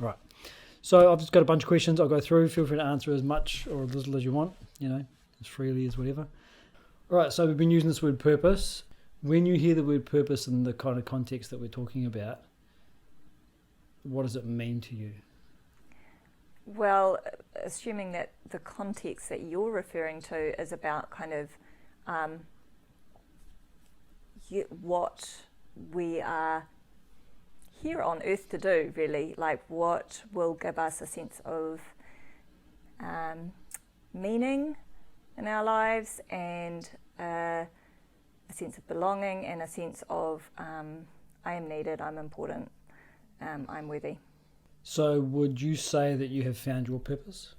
Right. So I've just got a bunch of questions I'll go through. Feel free to answer as much or as little as you want, as freely as whatever. All right, so we've been using this word purpose. When you hear the word purpose in the kind of context that we're talking about, what does it mean to you? Well, assuming that the context that you're referring to is about kind of what we are here on earth to do, really, like what will give us a sense of meaning in our lives and a sense of belonging and a sense of I am needed, I'm important, I'm worthy. So would you say that you have found your purpose?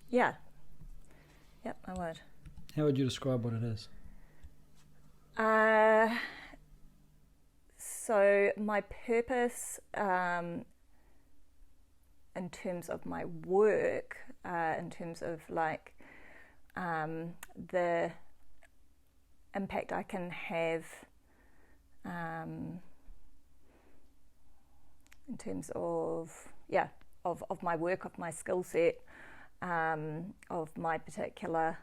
Yeah. Yep, I would. How would you describe what it is? So my purpose in terms of my work, in terms of like the impact I can have in terms of my work, of my skill set, of my particular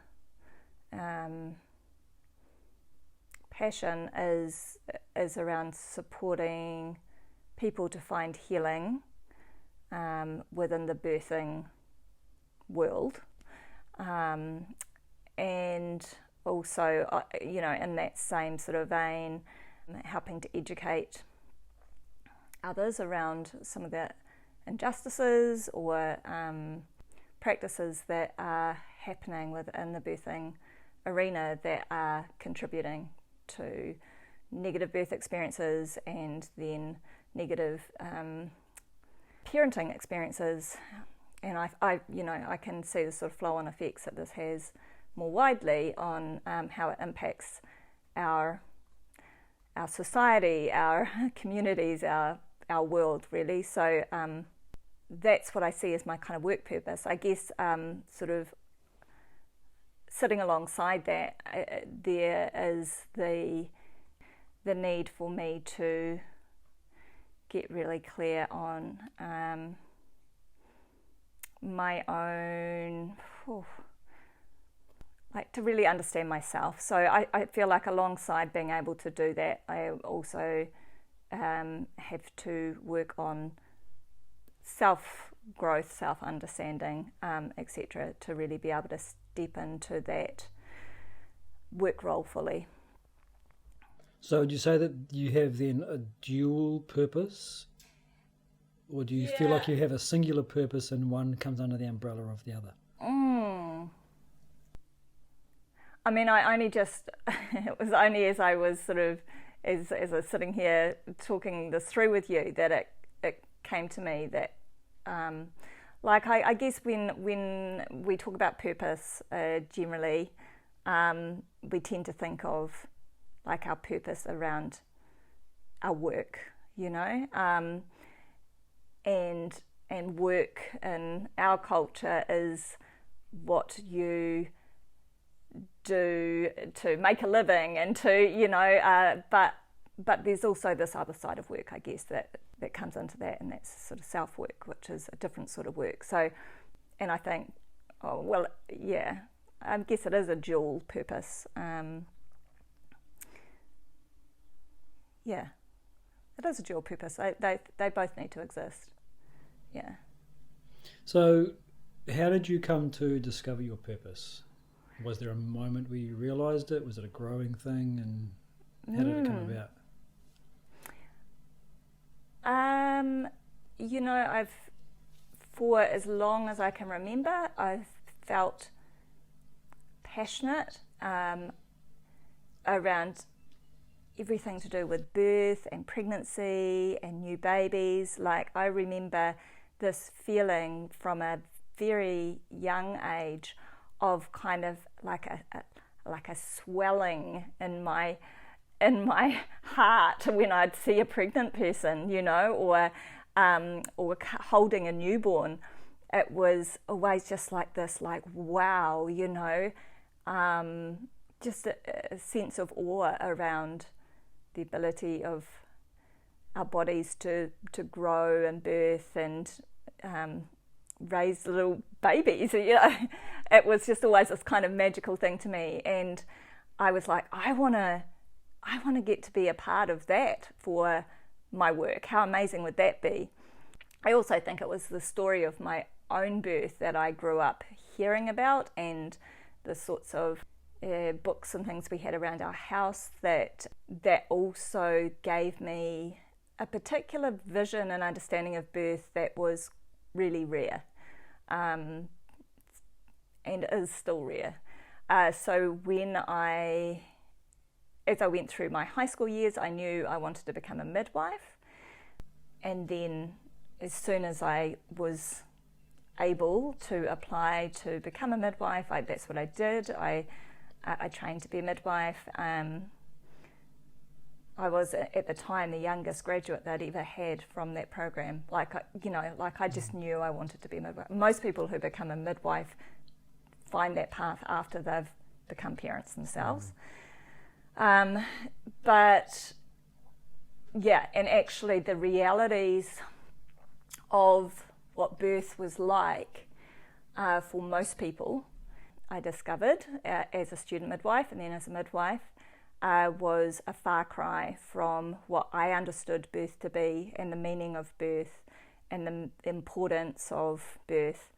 passion is around supporting people to find healing within the birthing world, and also in that same sort of vein, helping to educate others around some of the injustices or practices that are happening within the birthing arena that are contributing to negative birth experiences and then negative parenting experiences. And I can see the sort of flow-on effects that this has more widely on how it impacts our society, our communities, our world, really. So that's what I see as my kind of work purpose. I guess sort of sitting alongside that, there is the need for me to get really clear on my own, like to really understand myself. So I feel like alongside being able to do that, I also have to work on self-growth, self-understanding, etc., to really be able to step into that work role fully. So would you say that you have then a dual purpose? Or do you feel like you have a singular purpose and one comes under the umbrella of the other? I mean, I only just, it was only as I was sort of, as I was sitting here talking this through with you, that it came to me that, I guess when we talk about purpose generally, we tend to think of like our purpose around our work, and work in our culture is what you do to make a living and to but there's also this other side of work, I guess, that comes into that, and that's sort of self-work, which is a different sort of work. So, and I think, I guess it is a dual purpose. It is a dual purpose. They both need to exist. Yeah. So how did you come to discover your purpose? Was there a moment where you realised it? Was it a growing thing? And how did it come about? For as long as I can remember, I've felt passionate around everything to do with birth and pregnancy and new babies. Like, I remember this feeling from a very young age of kind of like a swelling in my heart when I'd see a pregnant person, or holding a newborn. It was always just like this, like, wow, just a sense of awe around the ability of our bodies to grow and birth and raise little babies. It was just always this kind of magical thing to me, and I was like, I want to get to be a part of that for my work. How amazing would that be? I also think it was the story of my own birth that I grew up hearing about, and the sorts of books and things we had around our house that also gave me a particular vision and understanding of birth that was really rare, and is still rare. So as I went through my high school years, I knew I wanted to become a midwife, and then as soon as I was able to apply to become a midwife, that's what I did. I trained to be a midwife. I was at the time the youngest graduate they'd ever had from that program. I just knew I wanted to be a midwife. Most people who become a midwife find that path after they've become parents themselves. But yeah, and actually the realities of what birth was like for most people, I discovered as a student midwife and then as a midwife, was a far cry from what I understood birth to be, and the meaning of birth and the importance of birth.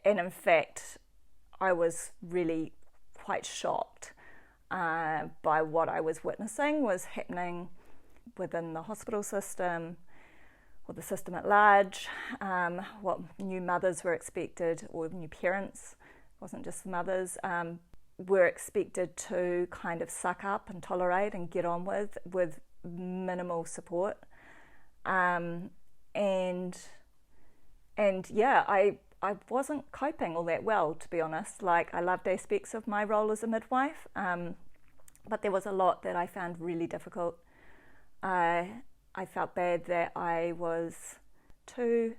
And in fact, I was really quite shocked by what I was witnessing was happening within the hospital system, or the system at large, what new mothers were expected, or new parents, wasn't just mothers, were expected to kind of suck up and tolerate and get on with minimal support. And yeah, I wasn't coping all that well, to be honest. Like, I loved aspects of my role as a midwife, but there was a lot that I found really difficult. I felt bad that I was too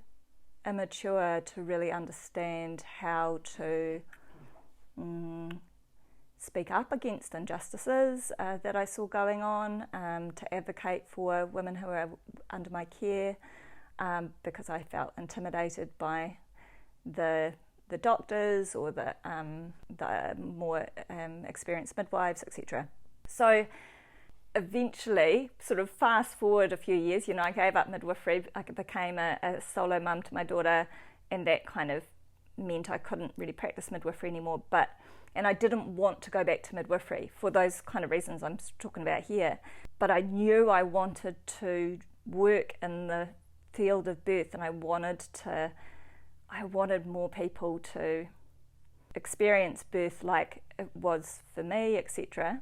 immature to really understand how to speak up against injustices that I saw going on, to advocate for women who are under my care, because I felt intimidated by the doctors or the more experienced midwives, etc. So eventually, sort of fast forward a few years, I gave up midwifery. I became a solo mum to my daughter, and that kind of meant I couldn't really practice midwifery anymore. And I didn't want to go back to midwifery for those kind of reasons I'm talking about here. But I knew I wanted to work in the field of birth, and I wanted more people to experience birth like it was for me, etc.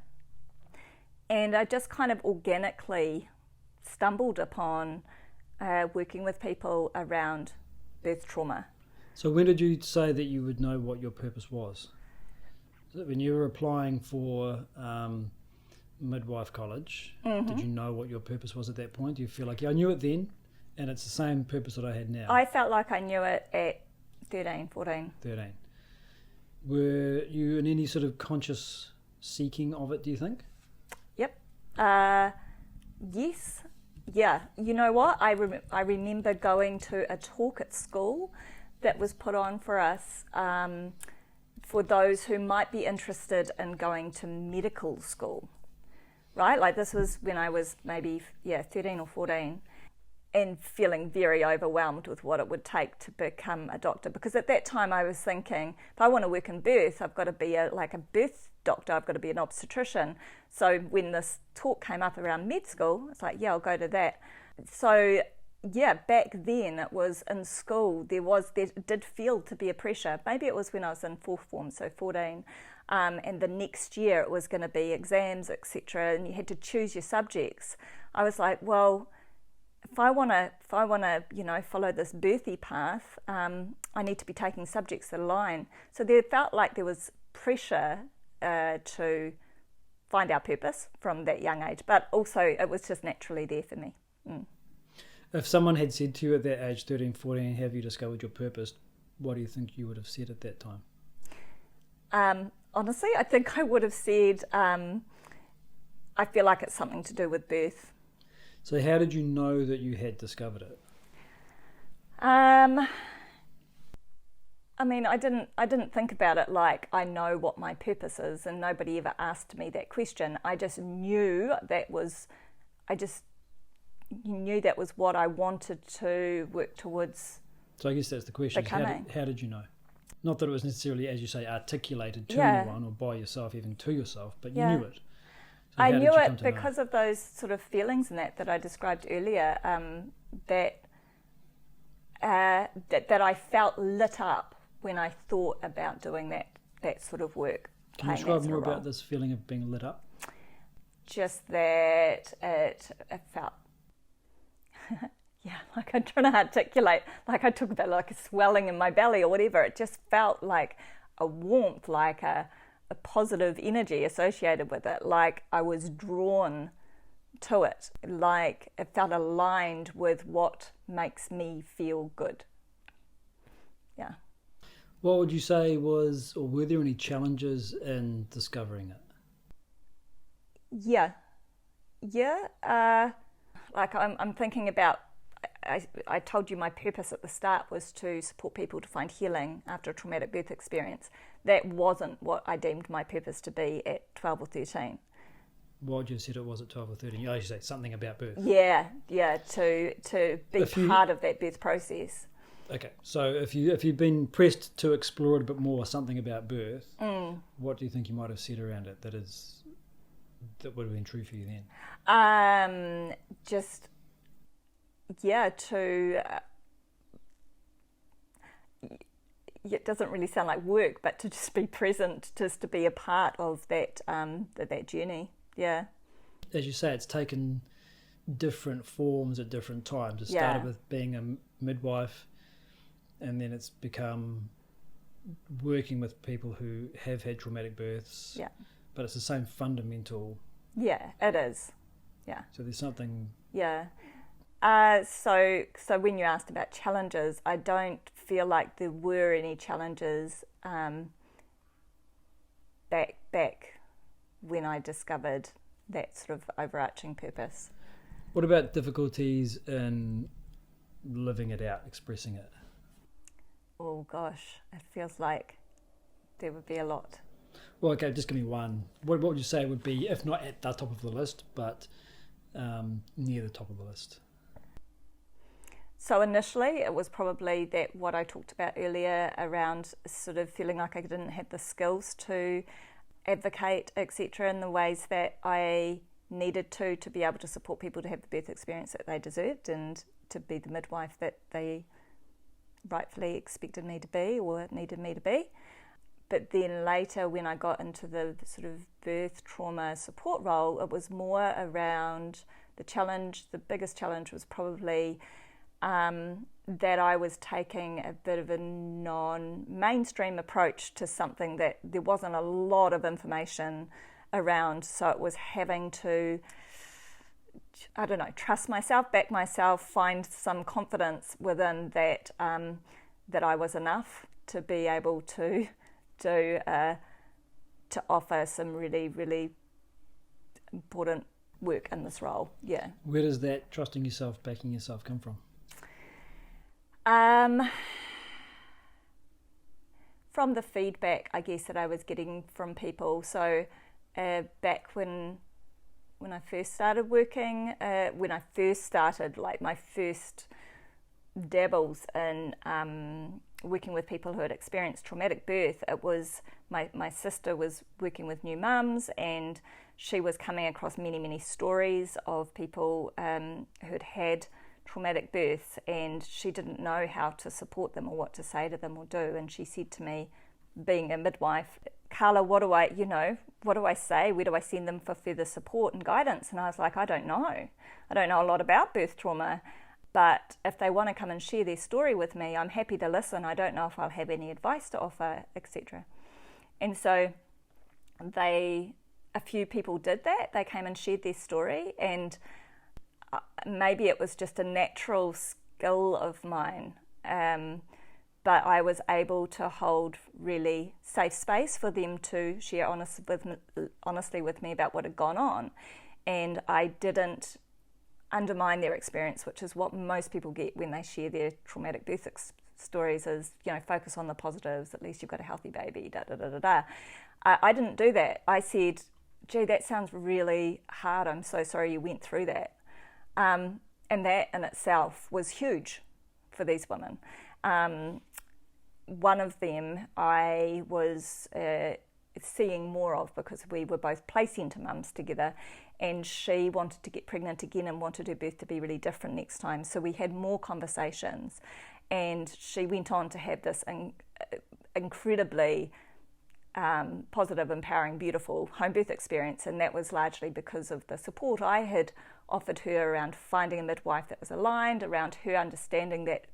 And I just kind of organically stumbled upon working with people around birth trauma. So when did you say that you would know what your purpose was? When you were applying for midwife college, Did you know what your purpose was at that point? Do you feel like, yeah, I knew it then, and it's the same purpose that I had now? I felt like I knew it at 13, 14. 13. Were you in any sort of conscious seeking of it, do you think? Yep. Yes. Yeah. You know what? I remember going to a talk at school that was put on for us for those who might be interested in going to medical school, right? Like, this was when I was maybe 13 or 14, and feeling very overwhelmed with what it would take to become a doctor, because at that time I was thinking, if I want to work in birth, I've got to be a birth doctor, I've got to be an obstetrician. So when this talk came up around med school, it's like, yeah, I'll go to that. So yeah, back then it was in school, there did feel to be a pressure. Maybe it was when I was in fourth form, so 14, and the next year it was going to be exams, etc., and you had to choose your subjects. I was like, well, if I want to, follow this birthy path, I need to be taking subjects that align. So there felt like there was pressure to find our purpose from that young age, but also it was just naturally there for me. If someone had said to you at that age, 13, 14, have you discovered your purpose, what do you think you would have said at that time? Honestly, I think I would have said, I feel like it's something to do with birth. So how did you know that you had discovered it? I I mean, I didn't think about it like I know what my purpose is, and nobody ever asked me that question. I just knew that was what I wanted to work towards. So I guess that's the question. How did you know? Not that it was necessarily, as you say, articulated to anyone or by yourself, even to yourself, but you knew it. So I knew it because of those sort of feelings and that I described earlier, that I felt lit up when I thought about doing that sort of work. Can you describe more about this feeling of being lit up? Just that it felt, like I'm trying to articulate, like I talk about like a swelling in my belly or whatever. It just felt like a warmth, like a positive energy associated with it, like I was drawn to it, like it felt aligned with what makes me feel good. Yeah. What would you say was, or were there any challenges in discovering it? Yeah. Like I'm thinking about, I told you my purpose at the start was to support people to find healing after a traumatic birth experience. That wasn't what I deemed my purpose to be at 12 or 13. What would you have said it was at 12 or 13? You say something about birth. Yeah, to be part of that birth process. Okay, so if you've been pressed to explore it a bit more, something about birth, what do you think you might have said around it that would have been true for you then? It doesn't really sound like work, but to just be present, just to be a part of that journey. Yeah. As you say, it's taken different forms at different times. It started with being a midwife, and then it's become working with people who have had traumatic births. Yeah. But it's the same fundamental. Yeah, it is. Yeah. So there's something. Yeah. So when you asked about challenges, I don't feel like there were any challenges back when I discovered that sort of overarching purpose. What about difficulties in living it out, expressing it? Oh gosh, it feels like there would be a lot. Well, okay, just give me one. What would you say would be, if not at the top of the list, but near the top of the list? So initially it was probably that what I talked about earlier around sort of feeling like I didn't have the skills to advocate, etc., in the ways that I needed to be able to support people to have the birth experience that they deserved and to be the midwife that they rightfully expected me to be or needed me to be. But then later when I got into the sort of birth trauma support role, it was more around the biggest challenge was probably that I was taking a bit of a non-mainstream approach to something that there wasn't a lot of information around. So it was having to, trust myself, back myself, find some confidence within that I was enough to be able to offer some really, really important work in this role. Yeah. Where does that trusting yourself, backing yourself come from? From the feedback, I guess, that I was getting from people. So back when I first started working, like my first dabbles in working with people who had experienced traumatic birth, it was my sister was working with new mums, and she was coming across many, many stories of people who'd had traumatic births, and she didn't know how to support them or what to say to them or do. And she said to me, being a midwife, Carla, what do I say? Where do I send them for further support and guidance? And I was like, I don't know a lot about birth trauma, but if they want to come and share their story with me, I'm happy to listen. I don't know if I'll have any advice to offer, etc. And so a few people did that. They came and shared their story, and maybe it was just a natural skill of mine, but I was able to hold really safe space for them to share honestly with me about what had gone on. And I didn't undermine their experience, which is what most people get when they share their traumatic birth stories, is, focus on the positives, at least you've got a healthy baby, I didn't do that. I said, gee, that sounds really hard, I'm so sorry you went through that. And that in itself was huge for these women. One of them I was seeing more of, because we were both placenta mums together, and she wanted to get pregnant again and wanted her birth to be really different next time. So we had more conversations, and she went on to have this incredibly positive, empowering, beautiful home birth experience, and that was largely because of the support I had offered her around finding a midwife that was aligned, around her understanding that,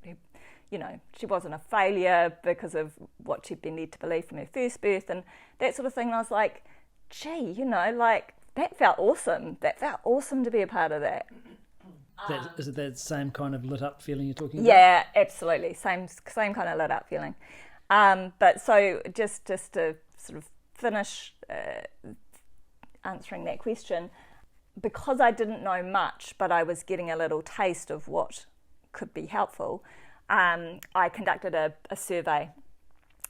she wasn't a failure because of what she'd been led to believe from her first birth and that sort of thing. And I was like, gee, that felt awesome. That felt awesome to be a part of that. Is it that same kind of lit up feeling you're talking about? Yeah, absolutely. Same kind of lit up feeling. But so just to sort of finish answering that question, because I didn't know much, but I was getting a little taste of what could be helpful, I conducted a survey.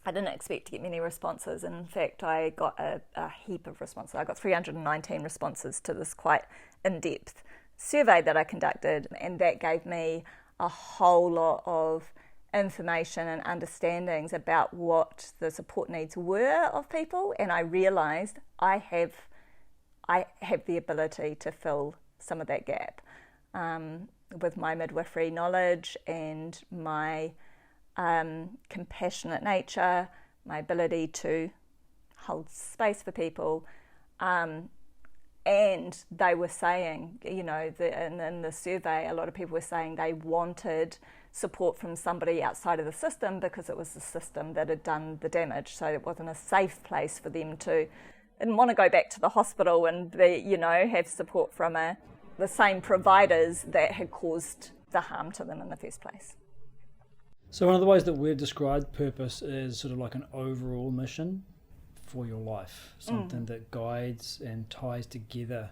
I didn't expect to get many responses. In fact, I got a heap of responses. I got 319 responses to this quite in-depth survey that I conducted, and that gave me a whole lot of information and understandings about what the support needs were of people, and I realised I have the ability to fill some of that gap with my midwifery knowledge and my compassionate nature, my ability to hold space for people. And they were saying, in the survey, a lot of people were saying they wanted support from somebody outside of the system because it was the system that had done the damage. So it wasn't a safe place for them to, didn't want to go back to the hospital and have support from the same providers that had caused the harm to them in the first place. So one of the ways that we've described purpose is sort of like an overall mission for your life, something that guides and ties together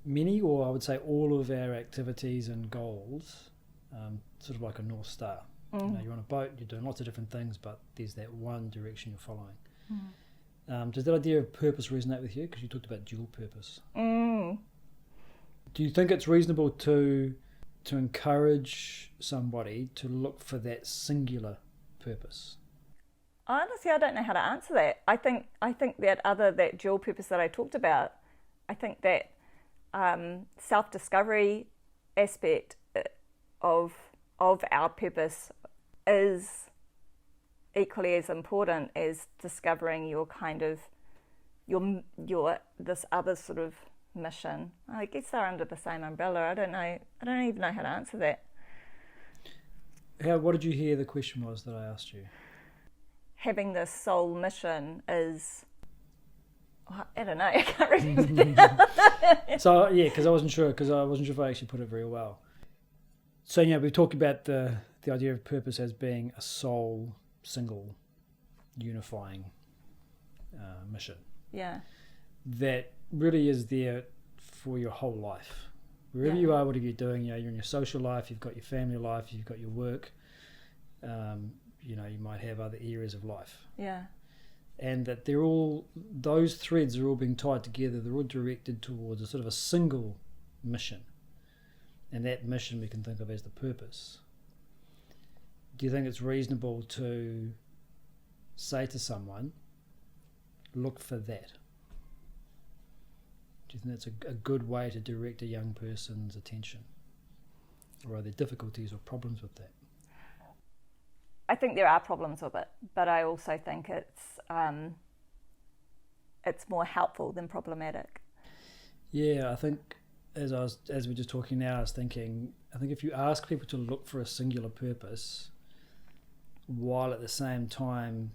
many, or I would say all of our activities and goals, sort of like a North Star. You're on a boat, you're doing lots of different things, but there's that one direction you're following. Does that idea of purpose resonate with you? Because you talked about dual purpose. Do you think it's reasonable to encourage somebody to look for that singular purpose? Honestly, I don't know how to answer that. I think that dual purpose that I talked about, I think that self-discovery aspect of our purpose is equally as important as discovering your kind of your this other sort of mission. I guess they're under the same umbrella. I don't even know how to answer that. What did you hear the question was that I asked you? Having this soul mission is, I don't know, I can't remember. So yeah, because I wasn't sure if I actually put it very well. So we talked about the idea of purpose as being a sole, single, unifying mission. Yeah. That really is there for your whole life. Wherever you are, whatever you're doing, you're in your social life, you've got your family life, you've got your work, you might have other areas of life. Yeah. And that those threads are all being tied together, they're all directed towards a sort of a single mission. And that mission we can think of as the purpose. Do you think it's reasonable to say to someone, look for that? Do you think that's a good way to direct a young person's attention? Or are there difficulties or problems with that? I think there are problems with it, but I also think it's more helpful than problematic. Yeah, I think as we're just talking now, I was thinking, I think if you ask people to look for a singular purpose, while at the same time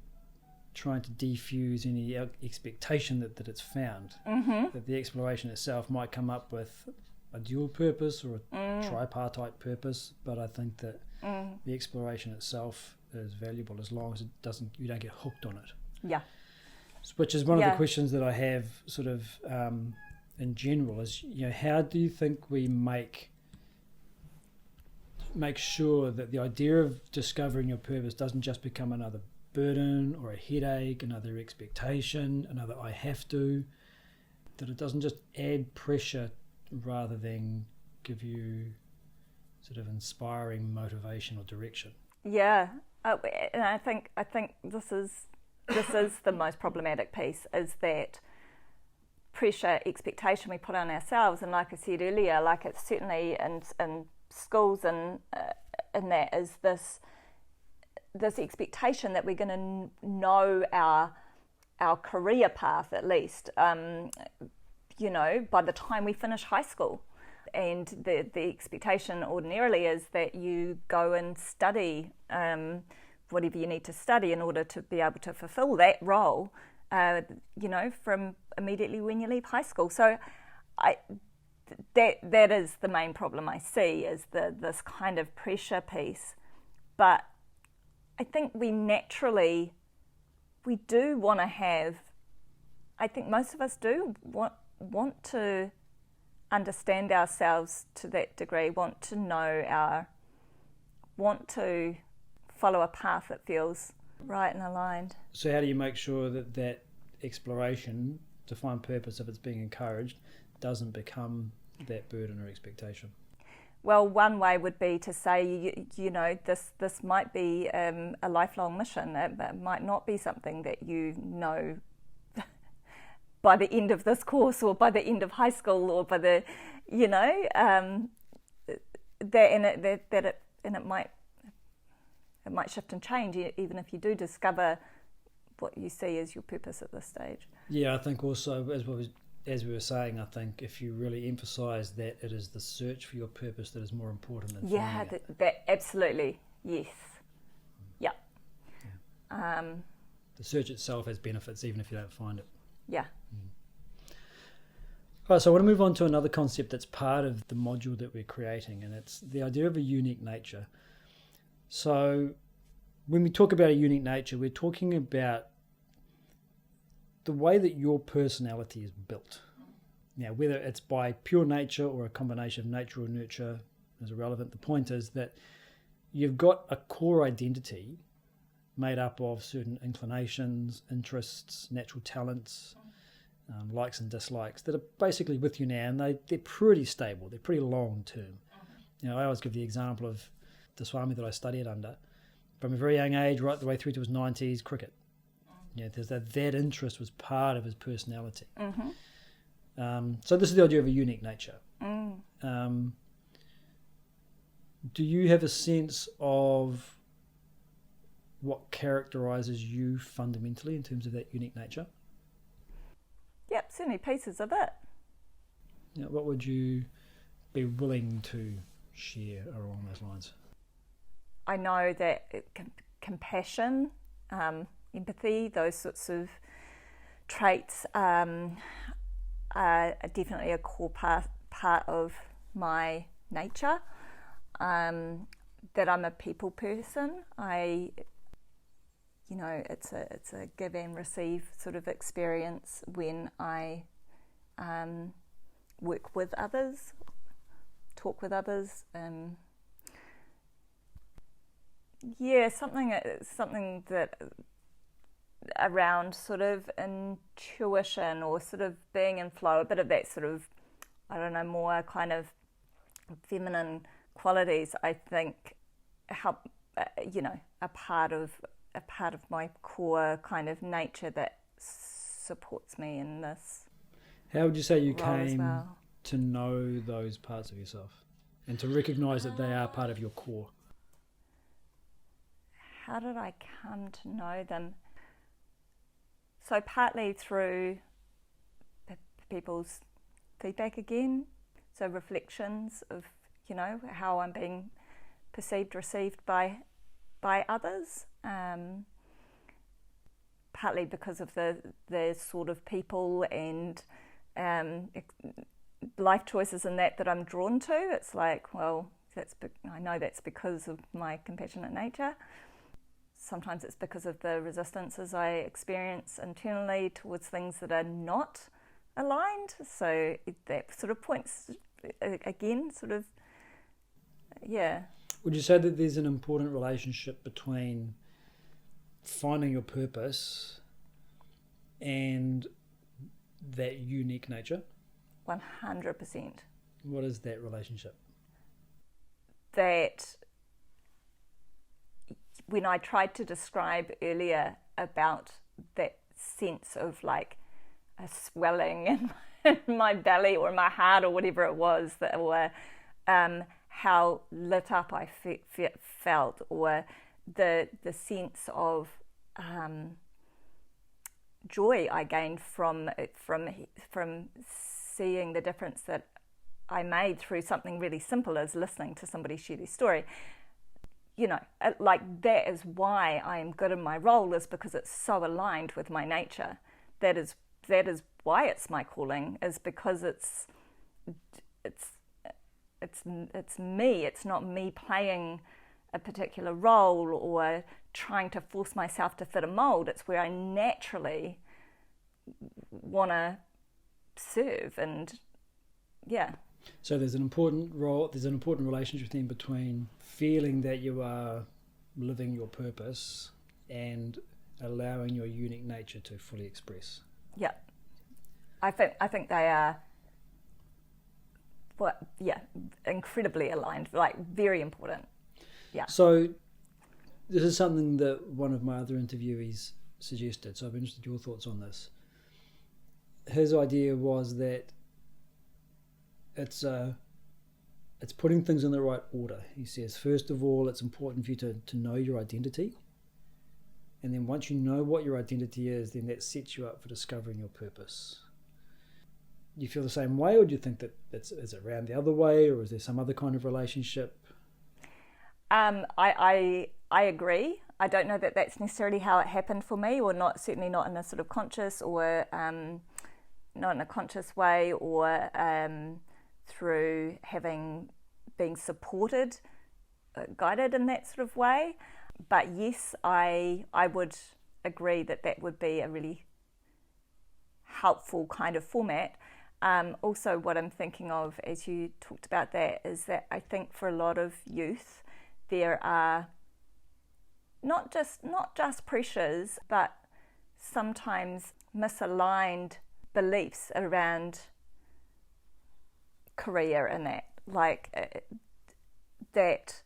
trying to defuse any expectation that it's found, that the exploration itself might come up with a dual purpose or a tripartite purpose, but I think that the exploration itself is valuable as long as you don't get hooked on it. Yeah. Which is one of the questions that I have sort of in general is, how do you think we make make sure that the idea of discovering your purpose doesn't just become another burden or a headache, another expectation, another I have to, that it doesn't just add pressure rather than give you sort of inspiring motivation or direction. Yeah, and I think this is the most problematic piece, is that pressure, expectation we put on ourselves. And like I said earlier, like it's certainly in schools and that is this expectation that we're going to know our career path, at least, you know, by the time we finish high school. And the expectation ordinarily is that you go and study whatever you need to study in order to be able to fulfill that role, you know, from immediately when you leave high school. So that is the main problem I see, is this kind of pressure piece. But I think we do want to have, I think most of us do want to understand ourselves to that degree, want to follow a path that feels right and aligned. So how do you make sure that exploration to find purpose, if it's being encouraged, doesn't become that burden or expectation? Well, one way would be to say, you know, this might be a lifelong mission. It might not be something that you know by the end of this course or by the end of high school or by the, you know, it might shift and change even if you do discover what you see as your purpose at this stage. Yeah, I think also, as we were saying, I think if you really emphasise that it is the search for your purpose that is more important than finding it. That absolutely, yes. Yeah. The search itself has benefits even if you don't find it. Yeah. All right, so I want to move on to another concept that's part of the module that we're creating, and it's the idea of a unique nature. So when we talk about a unique nature, we're talking about the way that your personality is built. Now, whether it's by pure nature or a combination of nature or nurture is irrelevant. The point is that you've got a core identity made up of certain inclinations, interests, natural talents, likes and dislikes that are basically with you now, and they're pretty stable, they're pretty long term. You know, I always give the example of the Swami that I studied under. From a very young age, right the way through to his 90s, cricket. You know, that interest was part of his personality. Mm-hmm. So this is the idea of a unique nature. Do you have a sense of what characterises you fundamentally in terms of that unique nature? Yep, certainly pieces of it. You know, what would you be willing to share along those lines? I know that compassion, empathy, those sorts of traits are definitely a core part of my nature. That I'm a people person. You know, it's a give and receive sort of experience when I work with others, talk with others. Something that around sort of intuition or sort of being in flow, a bit of that sort of, I don't know, more kind of feminine qualities, I think help, you know, a part of my core kind of nature that supports me in this. How would you say you came to know those parts of yourself and to recognise that they are part of your core? How did I come to know them? So partly through people's feedback again, so reflections of, you know, how I'm being perceived, received by others. Partly because of the sort of people and life choices and that I'm drawn to. It's like, well, I know that's because of my compassionate nature. Sometimes it's because of the resistances I experience internally towards things that are not aligned. So that sort of points, again, sort of, yeah. Would you say that there's an important relationship between finding your purpose and that unique nature? 100%. What is that relationship? That when I tried to describe earlier about that sense of like a swelling in my belly or my heart or whatever it was, that, or how lit up I felt, or the sense of joy I gained from seeing the difference that I made through something really simple as listening to somebody share their story. You know, like that is why I am good in my role, is because it's so aligned with my nature. That is why it's my calling, is because it's me. It's not me playing a particular role or trying to force myself to fit a mold. It's where I naturally want to serve, and yeah. So there's an important role, there's an important relationship then between feeling that you are living your purpose and allowing your unique nature to fully express. Yeah. I think they are incredibly aligned, like very important. Yeah. So this is something that one of my other interviewees suggested, so I'm interested in your thoughts on this. His idea was that it's putting things in the right order. He says, first of all, it's important for you to know your identity. And then once you know what your identity is, then that sets you up for discovering your purpose. Do you feel the same way, or do you think that is it around the other way, or is there some other kind of relationship? I agree. I don't know that that's necessarily how it happened for me, or not, certainly not in a sort of conscious or not in a conscious way, or through being supported, guided in that sort of way. But yes, I would agree that would be a really helpful kind of format. Also, what I'm thinking of as you talked about that is that I think for a lot of youth there are not just pressures, but sometimes misaligned beliefs around career, and that, like, that,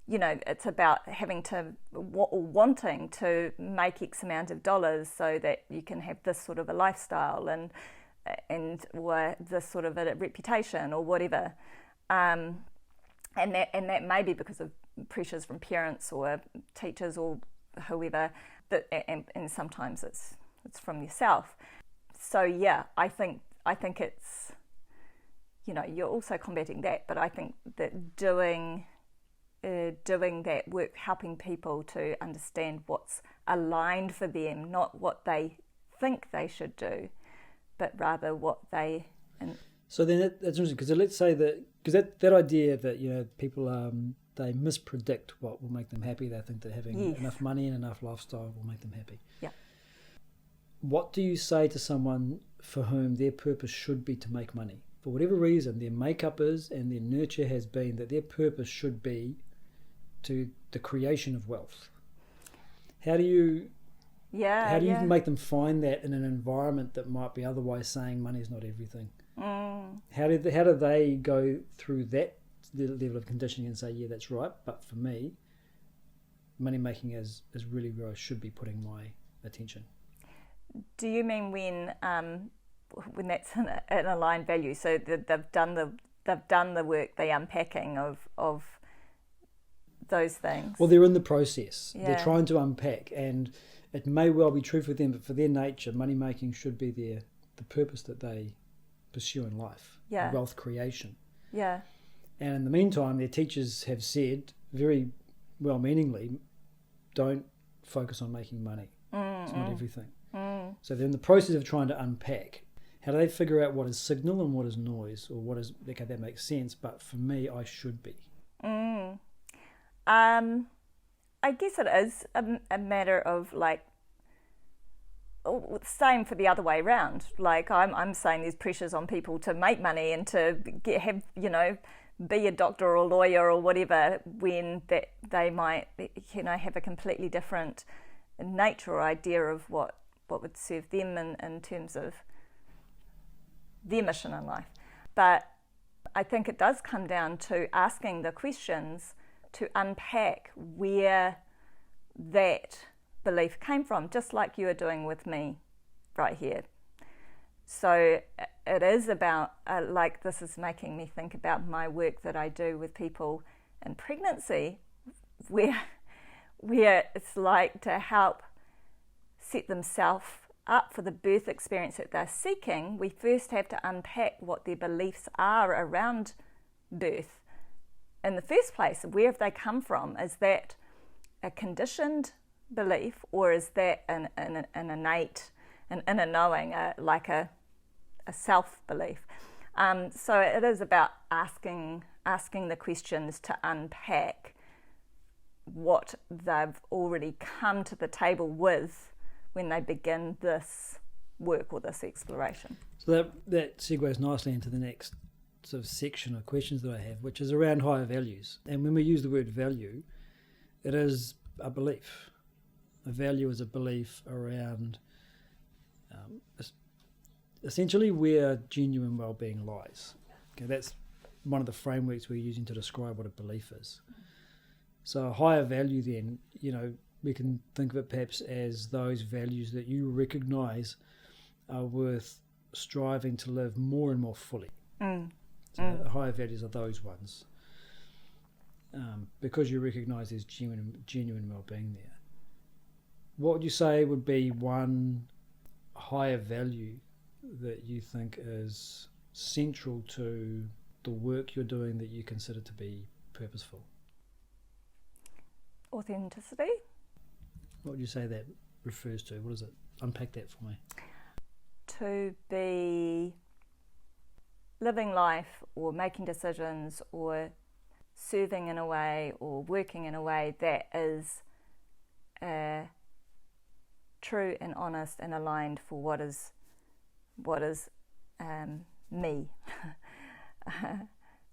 you know, it's about having to or wanting to make X amount of dollars so that you can have this sort of a lifestyle and or this sort of a reputation or whatever, and that may be because of pressures from parents or teachers or whoever, and sometimes it's from yourself. So yeah, I think it's, you know, you're also combating that, but I think that doing that work, helping people to understand what's aligned for them, not what they think they should do, but rather what they. So then that's interesting, because let's say because that idea that, you know, people they mispredict what will make them happy. They think that having enough money and enough lifestyle will make them happy. Yeah. What do you say to someone for whom their purpose should be to make money? For whatever reason, their makeup is and their nurture has been that their purpose should be to the creation of wealth. How do you make them find that in an environment that might be otherwise saying money's not everything? How do they go through that level of conditioning and say, yeah, that's right, but for me, money making is really where I should be putting my attention? Do you mean when that's an aligned value? So they've done the work, the unpacking of those things. Well, they're in the process. Yeah. They're trying to unpack, and it may well be true for them, but for their nature, money making should be the purpose that they pursue in life. Yeah. Wealth creation. Yeah. And in the meantime, their teachers have said very well-meaningly, don't focus on making money. It's not everything. So they're in the process of trying to unpack. How do they figure out what is signal and what is noise, or what is, okay, that makes sense, but for me, I should be? I guess it is a matter of, like, same for the other way around. Like, I'm saying there's pressures on people to make money and to have, you know, be a doctor or a lawyer or whatever, when that they might, have a completely different nature or idea of what would serve them in terms of their mission in life. But I think it does come down to asking the questions to unpack where that belief came from, just like you are doing with me right here. So it is about, this is making me think about my work that I do with people in pregnancy, where it's like to help set themselves up for the birth experience that they're seeking. We first have to unpack what their beliefs are around birth in the first place. Where have they come from? Is that a conditioned belief, or is that an innate, an inner knowing, like a self-belief? So it is about asking the questions to unpack what they've already come to the table with when they begin this work or this exploration. So that segues nicely into the next sort of section of questions that I have, which is around higher values. And when we use the word value, it is a belief. A value is a belief around essentially where genuine well-being lies. Okay, that's one of the frameworks we're using to describe what a belief is. So a higher value then, we can think of it perhaps as those values that you recognise are worth striving to live more and more fully. Higher values are those ones, because you recognise there's genuine well-being there. What would you say would be one higher value that you think is central to the work you're doing that you consider to be purposeful? Authenticity. What would you say that refers to? What is it? Unpack that for me. To be living life or making decisions or serving in a way or working in a way that is true and honest and aligned for what is me.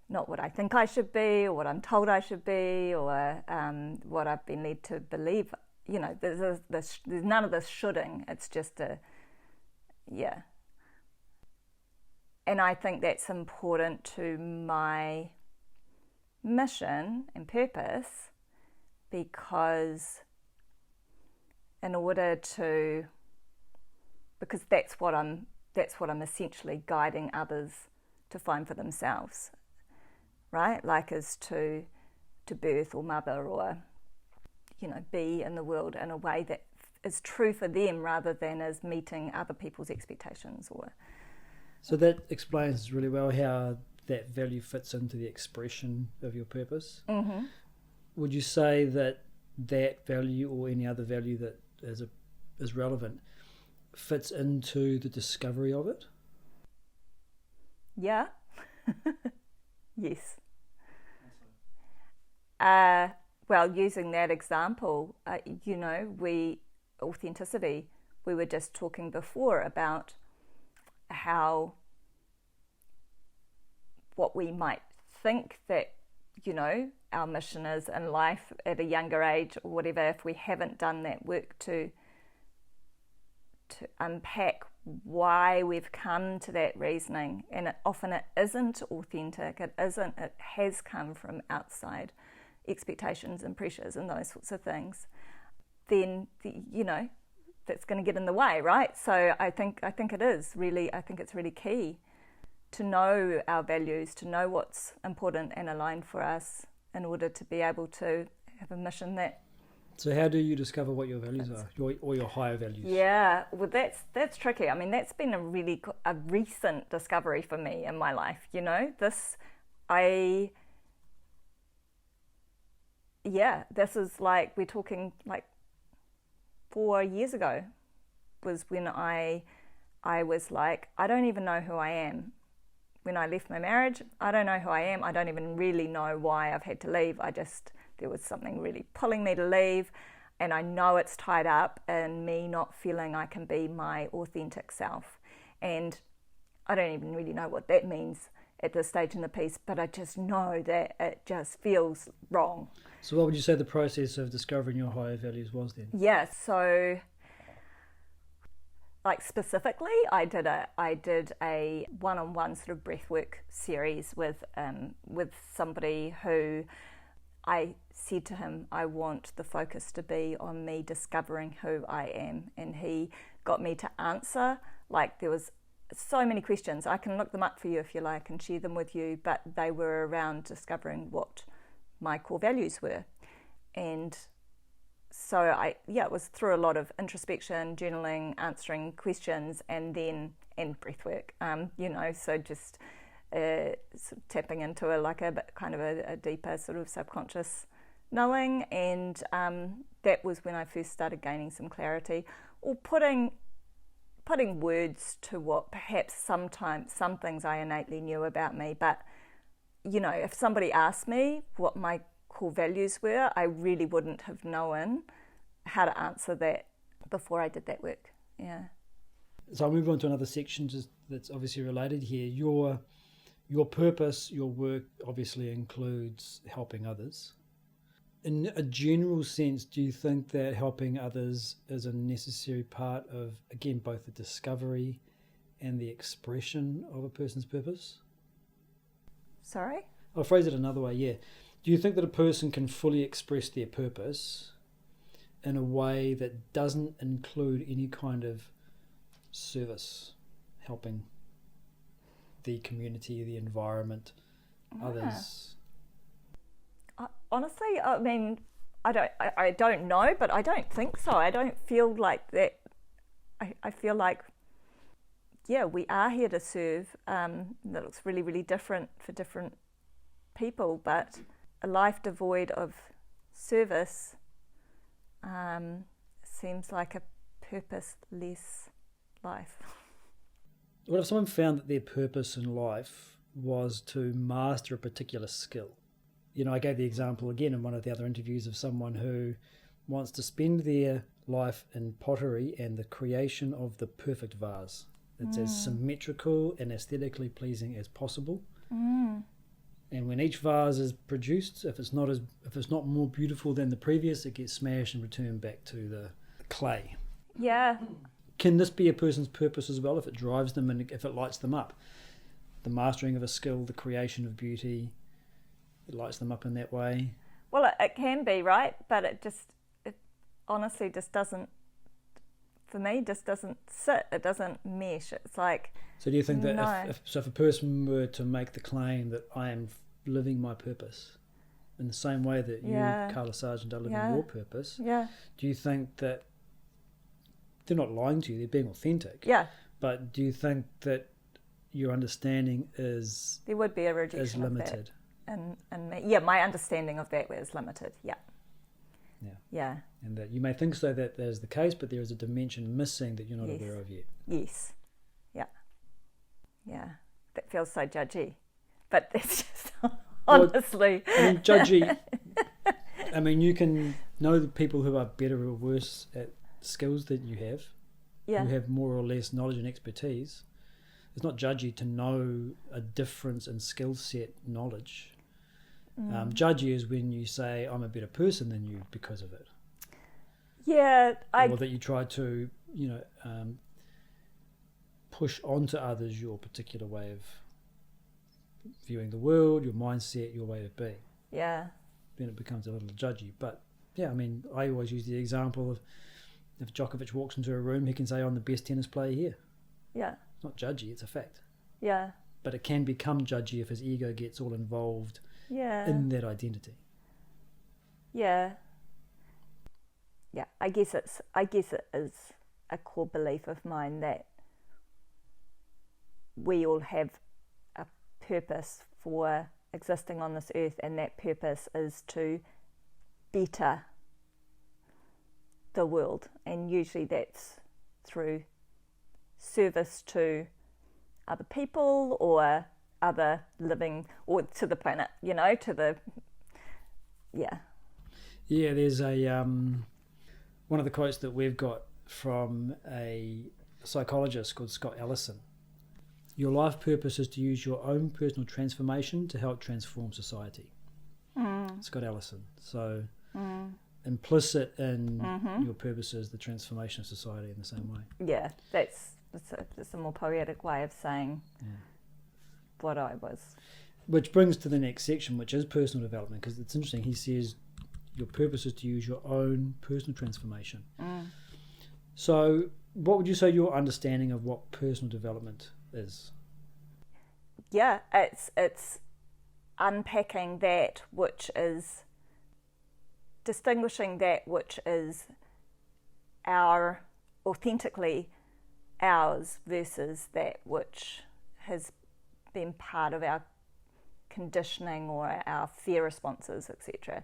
Not what I think I should be or what I'm told I should be or what I've been led to believe. There's none of this shoulding. It's just And I think that's important to my mission and purpose, because that's what I'm essentially guiding others to find for themselves, right? Like as to birth or mother or be in the world in a way that is true for them rather than as meeting other people's expectations. So that explains really well how that value fits into the expression of your purpose. Mm-hmm. Would you say that value or any other value that is relevant fits into the discovery of it? Yeah. Yes. Well, using that example, authenticity, we were just talking before about how what we might think that, our mission is in life at a younger age or whatever, if we haven't done that work to unpack why we've come to that reasoning, and often it isn't authentic, it has come from outside expectations and pressures and those sorts of things, then that's going to get in the way, right? So I think it's really key to know our values, to know what's important and aligned for us in order to be able to have a mission that. So how do you discover what your values are, or your higher values? Yeah, well, that's tricky. I mean, that's been a recent discovery for me in my life. This is like, we're talking like 4 years ago was when I was like, I don't even know who I am. When I left my marriage, I don't know who I am. I don't even really know why I've had to leave. There was something really pulling me to leave, and I know it's tied up in me not feeling I can be my authentic self. And I don't even really know what that means. at this stage in the piece, but I just know that it just feels wrong. So what would you say the process of discovering your higher values was then? Yeah, so like specifically, I did a one-on-one sort of breathwork series with somebody who I said to him, I want the focus to be on me discovering who I am, and he got me to answer. Like, there was so many questions. I can look them up for you if you like and share them with you, but they were around discovering what my core values were. And so it was through a lot of introspection, journaling, answering questions, and breathwork. So just sort of tapping into a deeper sort of subconscious knowing, and that was when I first started gaining some clarity, or putting words to what perhaps sometimes some things I innately knew about me, but if somebody asked me what my core values were, I really wouldn't have known how to answer that before I did that work. Yeah. So I'll move on to another section that's obviously related here. Your purpose, your work obviously includes helping others. In a general sense, do you think that helping others is a necessary part of, again, both the discovery and the expression of a person's purpose? Sorry? I'll phrase it another way, yeah. Do you think that a person can fully express their purpose in a way that doesn't include any kind of service, helping the community, the environment, others? Honestly, I mean, I don't know, but I don't think so. I don't feel like that. I feel like, we are here to serve. That looks really, really different for different people, but a life devoid of service seems like a purposeless life. What if someone found that their purpose in life was to master a particular skill? I gave the example again in one of the other interviews of someone who wants to spend their life in pottery and the creation of the perfect vase that's as symmetrical and aesthetically pleasing as possible. And when each vase is produced, if it's not more beautiful than the previous, it gets smashed and returned back to the clay. Yeah. Can this be a person's purpose as well, if it drives them and if it lights them up? The mastering of a skill, the creation of beauty, it lights them up in that way. Well, it can be, right? But it honestly just doesn't, for me, just doesn't sit. It doesn't mesh. It's like... So do you think that if a person were to make the claim that I am living my purpose in the same way that you, Carla Sargent, are living your purpose, do you think that they're not lying to you, they're being authentic? Yeah. But do you think that your understanding is... There would be a rejection is limited? And my understanding of that was limited, Yeah. And that you may think so that is the case, but there is a dimension missing that you're not aware of yet. Yes. Yeah. That feels so judgy. But that's just honestly. I mean, judgy. I mean, you can know the people who are better or worse at skills that you have, who have more or less knowledge and expertise. It's not judgy to know a difference in skill set knowledge. Judgy is when you say, I'm a better person than you because of it. Yeah. Or that you try to, push onto others your particular way of viewing the world, your mindset, your way of being. Yeah. Then it becomes a little judgy. But, I mean, I always use the example of if Djokovic walks into a room, he can say, I'm the best tennis player here. Yeah. It's not judgy, it's a fact. Yeah. But it can become judgy if his ego gets all involved in that identity. Yeah. I guess it is a core belief of mine that we all have a purpose for existing on this earth, and that purpose is to better the world, and usually that's through service to other people or other living, or to the planet, to the there's a one of the quotes that we've got from a psychologist called Scott Ellison, Your life purpose is to use your own personal transformation to help transform society. Scott Allison. So implicit in your purpose is the transformation of society in the same way. Yeah, that's a more poetic way of saying what I was. Which brings to the next section, which is personal development, because it's interesting. He says your purpose is to use your own personal transformation. So what would you say your understanding of what personal development is? Yeah, it's unpacking that which is, distinguishing that which is authentically ours versus that which has been part of our conditioning or our fear responses, etc.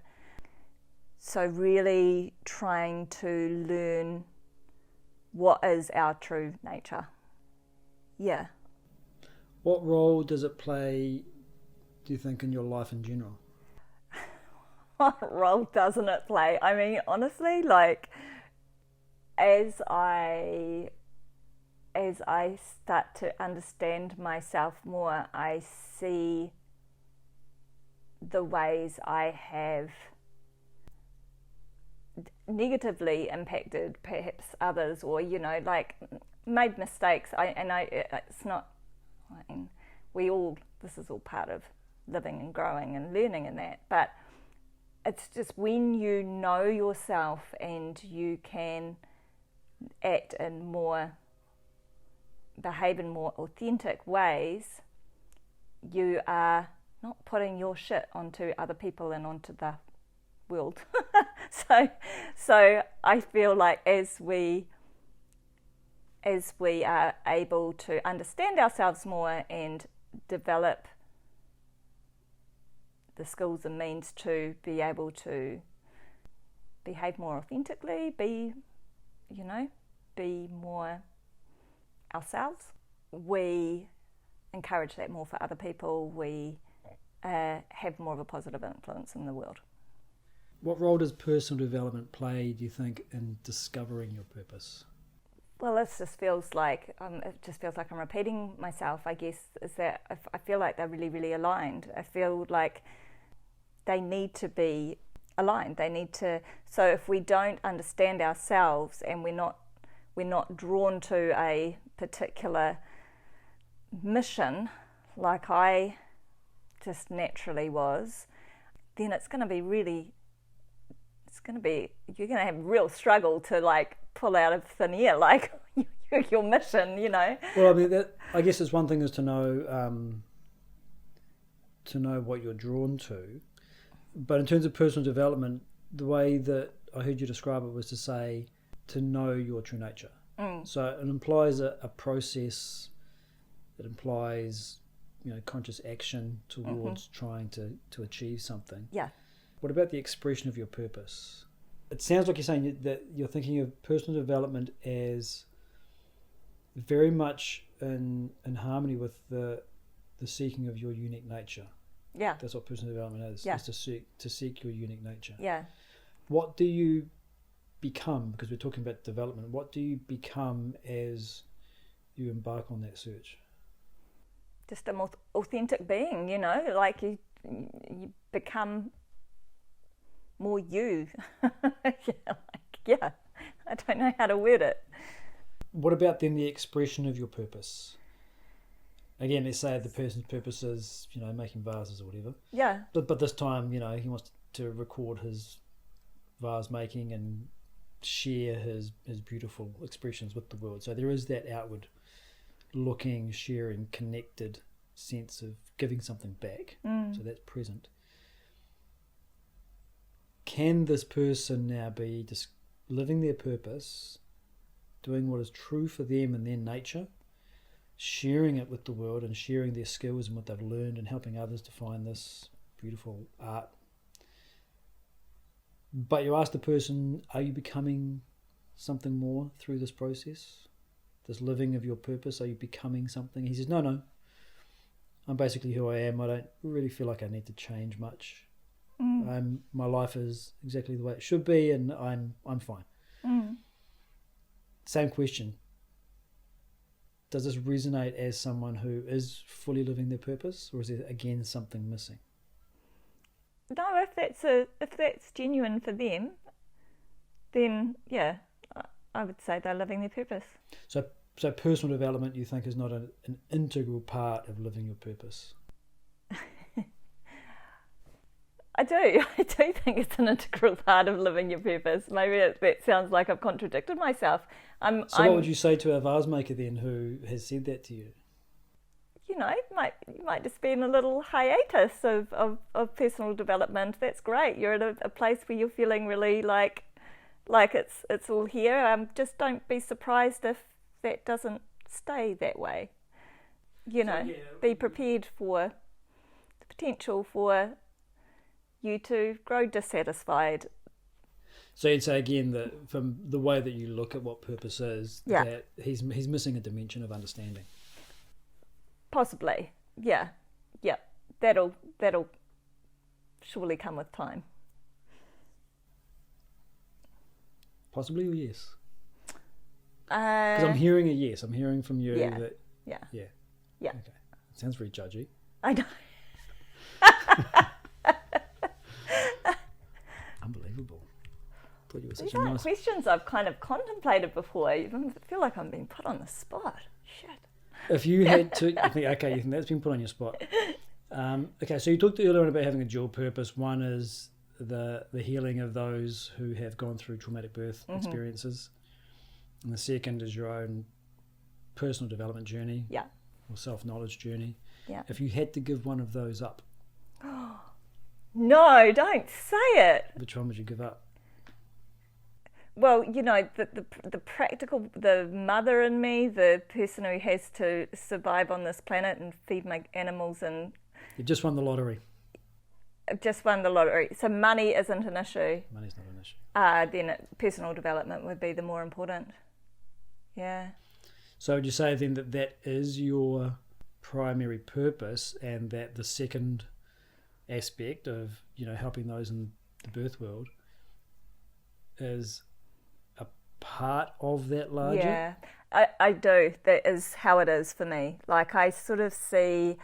So really trying to learn what is our true nature. Yeah. What role does it play, do you think, in your life in general? What role doesn't it play? I mean, honestly, like, as I start to understand myself more, I see the ways I have negatively impacted perhaps others, or like made mistakes. It's not. I mean, this is all part of living and growing and learning and that. But it's just when you know yourself and you can act in behave in more authentic ways, you are not putting your shit onto other people and onto the world. So I feel like as we are able to understand ourselves more and develop the skills and means to be able to behave more authentically, be more ourselves, we encourage that more for other people. We have more of a positive influence in the world. What role does personal development play, do you think, in discovering your purpose? Well, it just feels like I'm repeating myself, I guess, is that I feel like they're really, really aligned. I feel like they need to be aligned. So if we don't understand ourselves and we're not drawn to a particular mission, like I just naturally was, then you're going to have real struggle to like pull out of thin air like your mission, Well, I mean, I guess it's one thing is to know what you're drawn to, but in terms of personal development, the way that I heard you describe it was to say to know your true nature. So it implies a process. It implies conscious action towards trying to achieve something. Yeah. What about the expression of your purpose? It sounds like you're saying that you're thinking of personal development as very much in harmony with the seeking of your unique nature. Yeah. That's what personal development is. Yeah. Is to seek your unique nature. Yeah. What do you become, because we're talking about development, what do you become as you embark on that search? Just a more authentic being, like you become more you. I don't know how to word it. What about then the expression of your purpose? Again, let's say the person's purpose is, making vases or whatever. Yeah. But this time, he wants to record his vase making and share his beautiful expressions with the world. So there is that outward looking, sharing, connected sense of giving something back. So that's present. Can this person now be just living their purpose, doing what is true for them and their nature, sharing it with the world and sharing their skills and what they've learned and helping others to find this beautiful art? But you ask the person, are you becoming something more through this process? This living of your purpose, are you becoming something? He says, no, I'm basically who I am. I don't really feel like I need to change much. My life is exactly the way it should be, and I'm fine. Same question. does this resonate as someone who is fully living their purpose, or is there again something missing? No, if that's genuine for them, then yeah, I would say they're living their purpose. So personal development, you think, is not an integral part of living your purpose? I do think it's an integral part of living your purpose. Maybe that sounds like I've contradicted myself. What would you say to a vase maker then who has said that to you? You might just be in a little hiatus of personal development. That's great. You're at a place where you're feeling really like it's all here. Just don't be surprised if that doesn't stay that way. Be prepared for the potential for you to grow dissatisfied. So you'd say again that from the way that you look at what purpose is, that he's missing a dimension of understanding. Possibly, yeah. That'll surely come with time. Possibly or yes? Because I'm hearing a yes. I'm hearing from you that... Yeah. Okay. It sounds very judgy. I know. Unbelievable. I thought you were such These a aren't nice... questions I've kind of contemplated before. I feel like I'm being put on the spot. Shit. If you had to... you think that's been put on your spot. Okay, so you talked earlier on about having a dual purpose. One is the healing of those who have gone through traumatic birth experiences. And the second is your own personal development journey. Yeah. Or self-knowledge journey. Yeah. If you had to give one of those up... No, don't say it. Which one would you give up? Well, the practical, the mother in me, the person who has to survive on this planet and feed my animals, and You just won the lottery. I've just won the lottery. So money isn't an issue. Money's not an issue. Then personal development would be the more important. Yeah. So would you say then that is your primary purpose, and that the second aspect of helping those in the birth world is a part of that larger? Yeah, I do. That is how it is for me. Like, I sort of see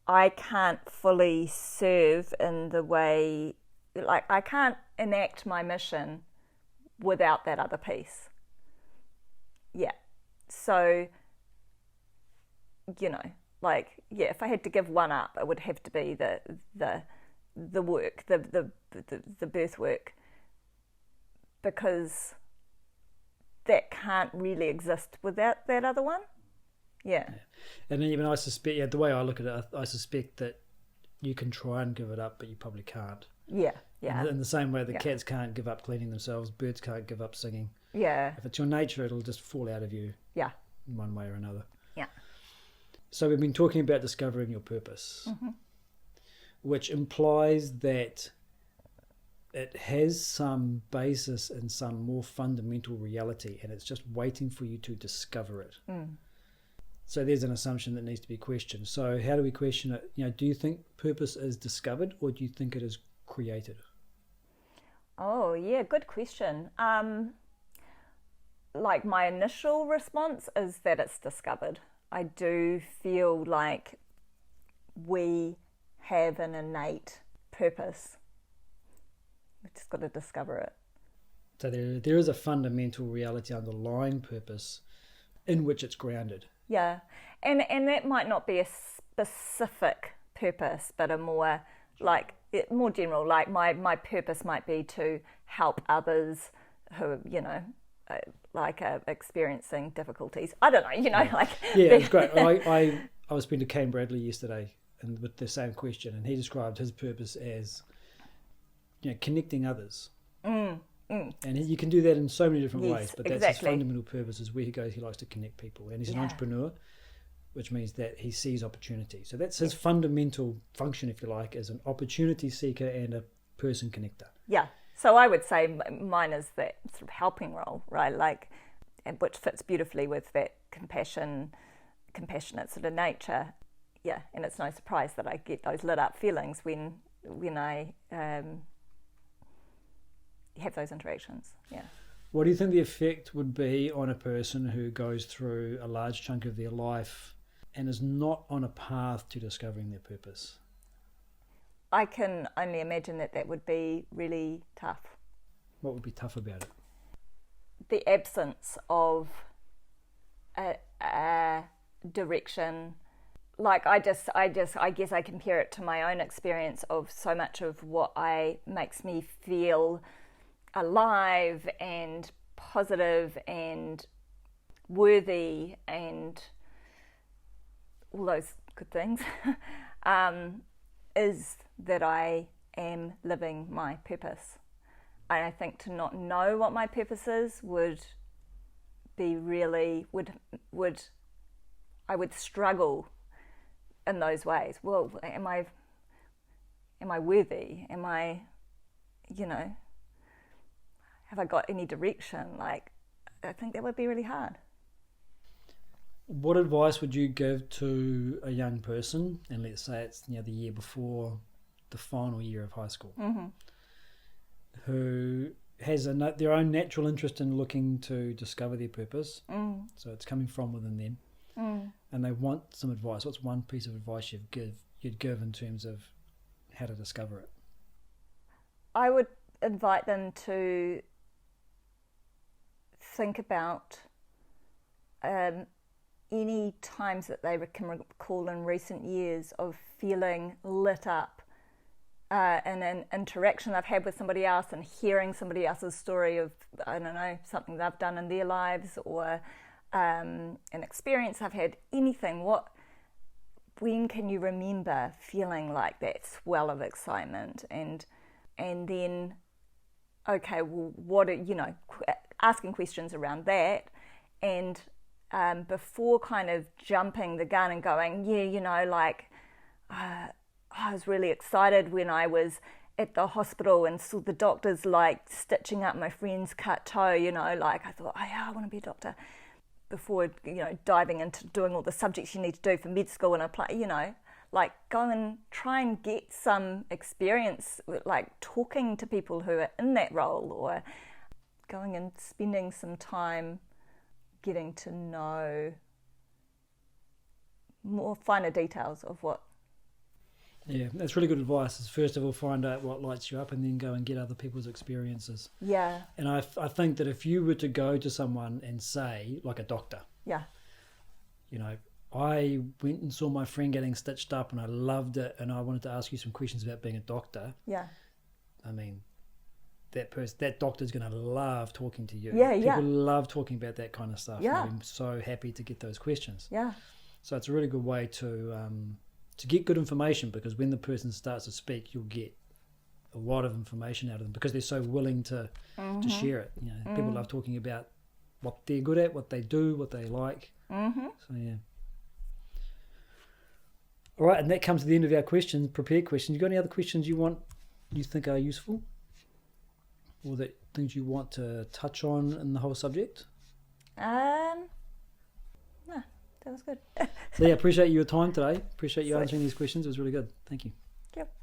I can't fully serve in the way, like, I can't enact my mission without that other piece. Yeah. So, if I had to give one up, it would have to be the work, the birth work, because that can't really exist without that other one. Yeah. And even I suspect, the way I look at it, I suspect that you can try and give it up, but you probably can't. Yeah. In the same way that cats can't give up cleaning themselves, birds can't give up singing. Yeah. If it's your nature, it'll just fall out of you. Yeah. In one way or another. Yeah. So we've been talking about discovering your purpose, which implies that it has some basis in some more fundamental reality, and it's just waiting for you to discover it. So there's an assumption that needs to be questioned. So how do we question it? Do you think purpose is discovered, or do you think it is created? Oh, yeah, good question. Like, my initial response is that it's discovered. I do feel like we have an innate purpose. We've just got to discover it. So there is a fundamental reality underlying purpose in which it's grounded. Yeah, and that might not be a specific purpose, but a more general. Like, my purpose might be to help others who are experiencing difficulties. I don't know, Yeah, it's great. I was speaking to Kane Bradley yesterday, and with the same question, and he described his purpose as connecting others. And you can do that in so many different ways, but that's his fundamental purpose, is where he goes, he likes to connect people. And he's an entrepreneur, which means that he sees opportunity. So that's his fundamental function, if you like, as an opportunity seeker and a person connector. Yeah. So I would say mine is that sort of helping role, right? Like, which fits beautifully with that compassionate sort of nature. Yeah. And it's no surprise that I get those lit up feelings when I have those interactions. Yeah. What do you think the effect would be on a person who goes through a large chunk of their life and is not on a path to discovering their purpose? I can only imagine that would be really tough. What would be tough about it? The absence of a direction. Like I guess I compare it to my own experience of so much of what makes me feel alive and positive and worthy and all those good things is that I am living my purpose. And I think to not know what my purpose is would be really I would struggle in those ways. Well, am I worthy? Am I, have I got any direction? Like, I think that would be really hard. What advice would you give to a young person, and let's say it's the year before the final year of high school, who has their own natural interest in looking to discover their purpose, so it's coming from within them, and they want some advice? What's one piece of advice you'd give in terms of how to discover it? I would invite them to think about any times that they can recall in recent years of feeling lit up in an interaction they've had with somebody else and hearing somebody else's story of, I don't know, something they've done in their lives or an experience they've had, anything. When can you remember feeling like that swell of excitement? And then, okay, well, asking questions around that, and before kind of jumping the gun and going, I was really excited when I was at the hospital and saw the doctors like stitching up my friend's cut toe, I thought, oh yeah, I want to be a doctor. Before, diving into doing all the subjects you need to do for med school and apply, go and try and get some experience, like talking to people who are in that role, or going and spending some time getting to know more finer details of what. Yeah, that's really good advice. Is first of all, find out what lights you up and then go and get other people's experiences. Yeah. And I think that if you were to go to someone and say, like a doctor, yeah, I went and saw my friend getting stitched up and I loved it and I wanted to ask you some questions about being a doctor. Yeah. I mean, that doctor's going to love talking to you. Yeah, People love talking about that kind of stuff. Yeah. I'm so happy to get those questions. Yeah. So it's a really good way to get good information, because when the person starts to speak, you'll get a lot of information out of them because they're so willing to share it. People love talking about what they're good at, what they do, what they like. So yeah. All right, and that comes to the end of our prepared questions. You got any other questions you think are useful, or that things you want to touch on in the whole subject? No, that was good. So yeah, appreciate your time today. Appreciate you answering these questions. It was really good. Thank you. Yep.